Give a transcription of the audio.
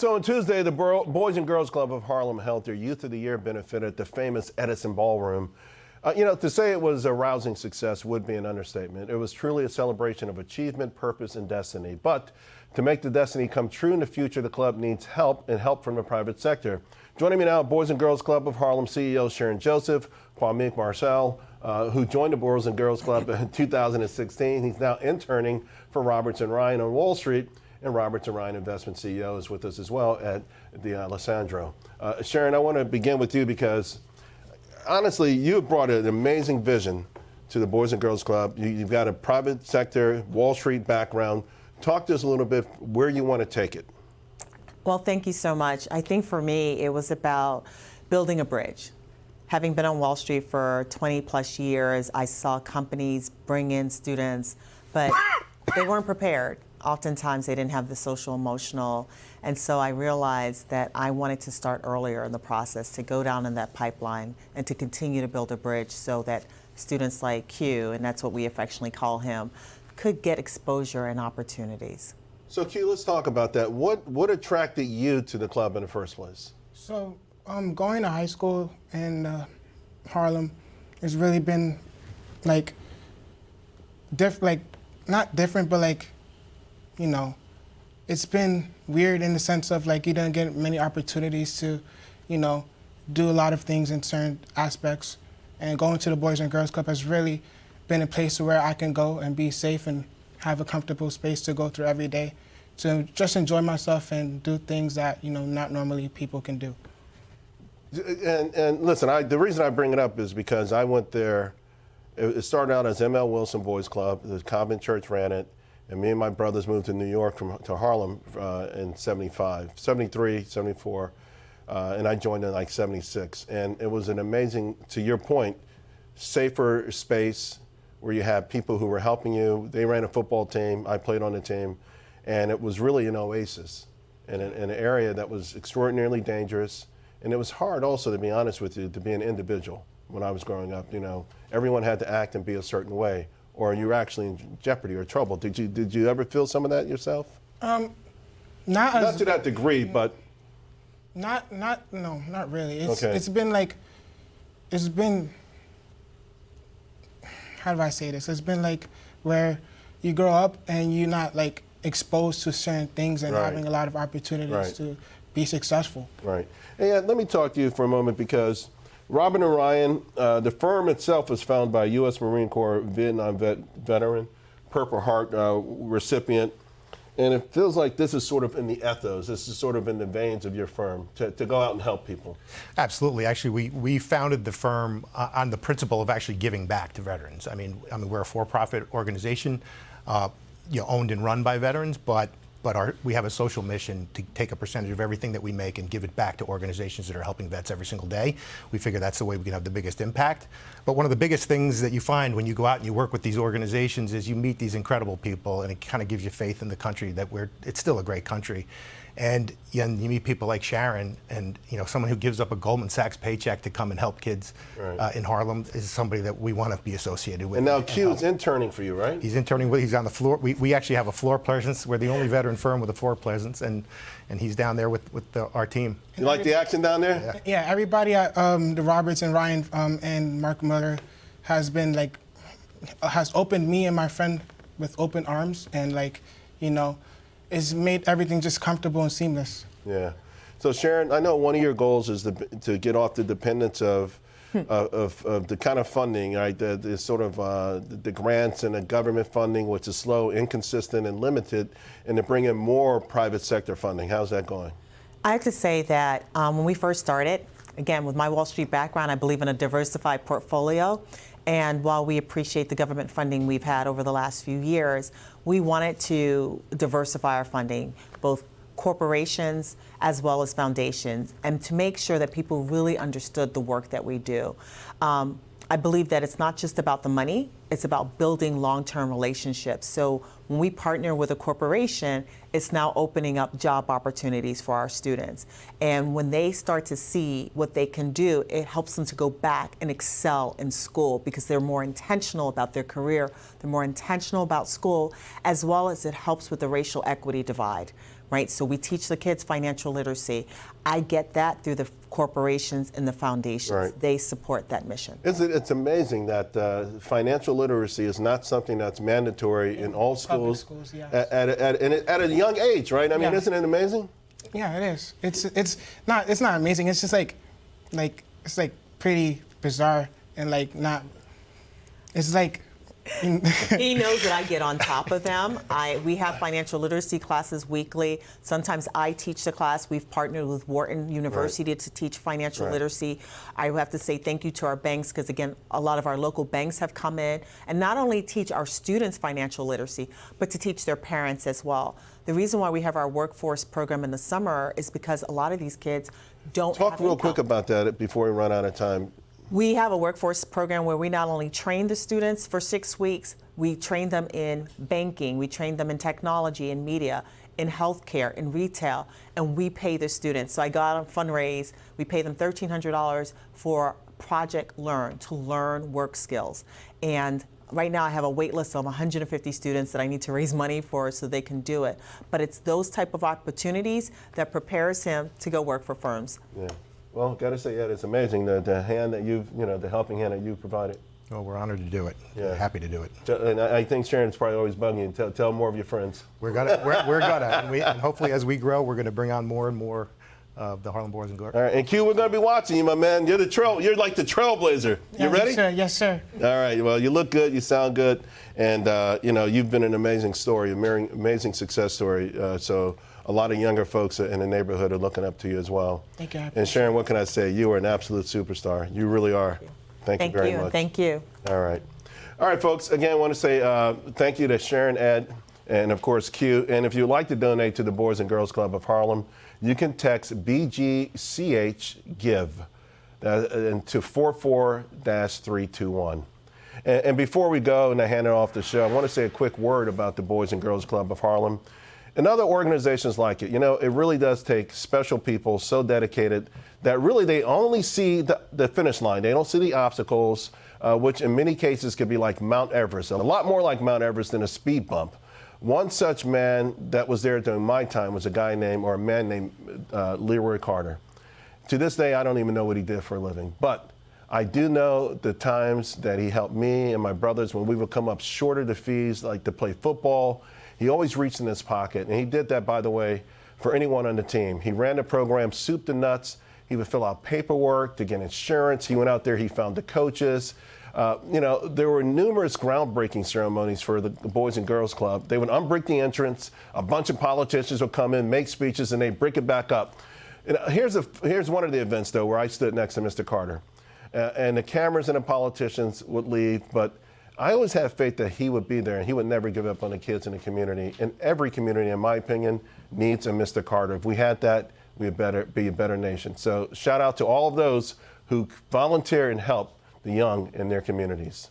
So on Tuesday, the Boys and Girls Club of Harlem held their Youth of the Year benefit at the famous Edison Ballroom. To say it was a rousing success would be an understatement. It was truly a celebration of achievement, purpose, and destiny. But to make the destiny come true in the future, the club needs help and help from the private sector. Joining me now, Boys and Girls Club of Harlem CEO Sharon Joseph, Kwame Marcel, who joined the Boys and Girls Club in 2016. He's now interning for Roberts and Ryan on Wall Street. And Roberts and Ryan Investment CEO is with us as well at the Alessandro. Sharon, I want to begin with you because, honestly, you have brought an amazing vision to the Boys and Girls Club. You've got a private sector, Wall Street background. Talk to us a little bit where you want to take it. Well, thank you so much. I think for me, it was about building a bridge. Having been on Wall Street for 20 plus years, I saw companies bring in students, but they weren't prepared. Oftentimes they didn't have the social emotional, and so I realized that I wanted to start earlier in the process, to go down in that pipeline and to continue to build a bridge so that students like Q, and that's what we affectionately call him, could get exposure and opportunities. So Q, let's talk about that. What attracted you to the club in the first place? So going to high school in Harlem has really been not different, but it's been weird in the sense of you don't get many opportunities to, do a lot of things in certain aspects. And going to the Boys and Girls Club has really been a place where I can go and be safe and have a comfortable space to go through every day, to just enjoy myself and do things that, not normally people can do. And listen, the reason I bring it up is because I went there. It started out as M.L. Wilson Boys Club. The convent church ran it. And me and my brothers moved to New York to Harlem in 75, 73, 74, and I joined in 76. And it was an amazing, to your point, safer space where you have people who were helping you. They ran a football team. I played on the team. And it was really an oasis in an area that was extraordinarily dangerous. And it was hard also, to be honest with you, to be an individual when I was growing up. Everyone had to act and be a certain way, or you're actually in jeopardy or trouble. Did you ever feel some of that yourself? Not to that degree, but not really. It's been how do I say this? It's been where you grow up and you're not exposed to certain things and having a lot of opportunities to be successful. Right. And let me talk to you for a moment because Robin and Ryan, the firm itself was founded by a U.S. Marine Corps Vietnam veteran, Purple Heart recipient, and it feels like this is sort of in the ethos, this is sort of in the veins of your firm, to go out and help people. Absolutely. Actually, we founded the firm on the principle of actually giving back to veterans. I mean, we're a for-profit organization, owned and run by veterans, but we have a social mission to take a percentage of everything that we make and give it back to organizations that are helping vets every single day. We figure that's the way we can have the biggest impact. But one of the biggest things that you find when you go out and you work with these organizations is you meet these incredible people, and it kind of gives you faith in the country that it's still a great country. And you meet people like Sharon, and someone who gives up a Goldman Sachs paycheck to come and help kids in Harlem is somebody that we want to be associated with. And now Q's interning for you, right? He's interning he's on the floor. We actually have a floor presence. We're the only veteran firm with a floor presence, and he's down there with our team. You like the action down there? Yeah, everybody at the Roberts and Ryan and Mark Miller has been has opened me and my friend with open arms, and it's made everything just comfortable and seamless. Yeah. So Sharon, I know one of your goals is to get off the dependence of the kind of funding, right? The sort of the grants and the government funding, which is slow, inconsistent, and limited, and to bring in more private sector funding. How's that going? I have to say that when we first started, again, with my Wall Street background, I believe in a diversified portfolio. And while we appreciate the government funding we've had over the last few years, we wanted to diversify our funding, both corporations as well as foundations, and to make sure that people really understood the work that we do. I believe that it's not just about the money, it's about building long-term relationships. So when we partner with a corporation, it's now opening up job opportunities for our students. And when they start to see what they can do, it helps them to go back and excel in school because they're more intentional about their career, they're more intentional about school, as well as it helps with the racial equity divide, right? So we teach the kids financial literacy. I get that through the corporations and the foundations. Right. They support that mission. It's amazing that financial literacy is not something that's mandatory in all schools, schools, yes. at a young age, right? I mean, Yeah. isn't it amazing? Yeah, it is. It's not amazing. It's just like it's like pretty bizarre and like not. It's like. He knows that I get on top of them. We have financial literacy classes weekly. Sometimes I teach the class. We've partnered with Wharton University to teach financial literacy. I have to say thank you to our banks because, again, a lot of our local banks have come in and not only teach our students financial literacy, but to teach their parents as well. The reason why we have our workforce program in the summer is because a lot of these kids don't Talk have real income. quick about that before we run out of time. We have a workforce program where we not only train the students for 6 weeks, we train them in banking, we train them in technology and media, in healthcare, in retail, and we pay the students. So I got a fundraise, we pay them $1,300 for Project Learn, to learn work skills. And right now I have a wait list of 150 students that I need to raise money for so they can do it. But it's those type of opportunities that prepares him to go work for firms. Yeah. Well, got to say, Ed, it's amazing the hand that the helping hand that you've provided. Well, we're honored to do it. Yeah. Happy to do it. And I think Sharon's probably always bugging you. Tell more of your friends. We're gonna, and hopefully as we grow, we're gonna bring on more and more of the Harlem Boys and Girls. All right, and Q, we're going to be watching you, my man. You're like the trailblazer. You ready? Yes, sir. Yes, sir. All right. Well, you look good. You sound good, and you've been an amazing story, amazing success story. So a lot of younger folks in the neighborhood are looking up to you as well. Thank you. And Sharon, what can I say? You are an absolute superstar. You really are. Thank you very much. Thank you. All right. All right, folks. Again, I want to say thank you to Sharon, Ed, and of course Q. And if you'd like to donate to the Boys and Girls Club of Harlem, you can text BGCH Give to 44-321. And before we go and I hand it off the show, I want to say a quick word about the Boys and Girls Club of Harlem and other organizations like it. It really does take special people so dedicated that really they only see the finish line. They don't see the obstacles, which in many cases could be like Mount Everest, a lot more like Mount Everest than a speed bump. One such man that was there during my time was a man named Leroy Carter. To this day, I don't even know what he did for a living, but I do know the times that he helped me and my brothers when we would come up short of the fees, like to play football. He always reached in his pocket, and he did that, by the way, for anyone on the team. He ran the program soup to nuts. He would fill out paperwork to get insurance. He went out there, he found the coaches. There were numerous groundbreaking ceremonies for the Boys and Girls Club. They would unbrick the entrance. A bunch of politicians would come in, make speeches, and they'd brick it back up. Here's one of the events, though, where I stood next to Mr. Carter. And the cameras and the politicians would leave, but I always had faith that he would be there and he would never give up on the kids in the community. And every community, in my opinion, needs a Mr. Carter. If we had that, we'd be a better nation. So shout out to all of those who volunteer and help the young in their communities.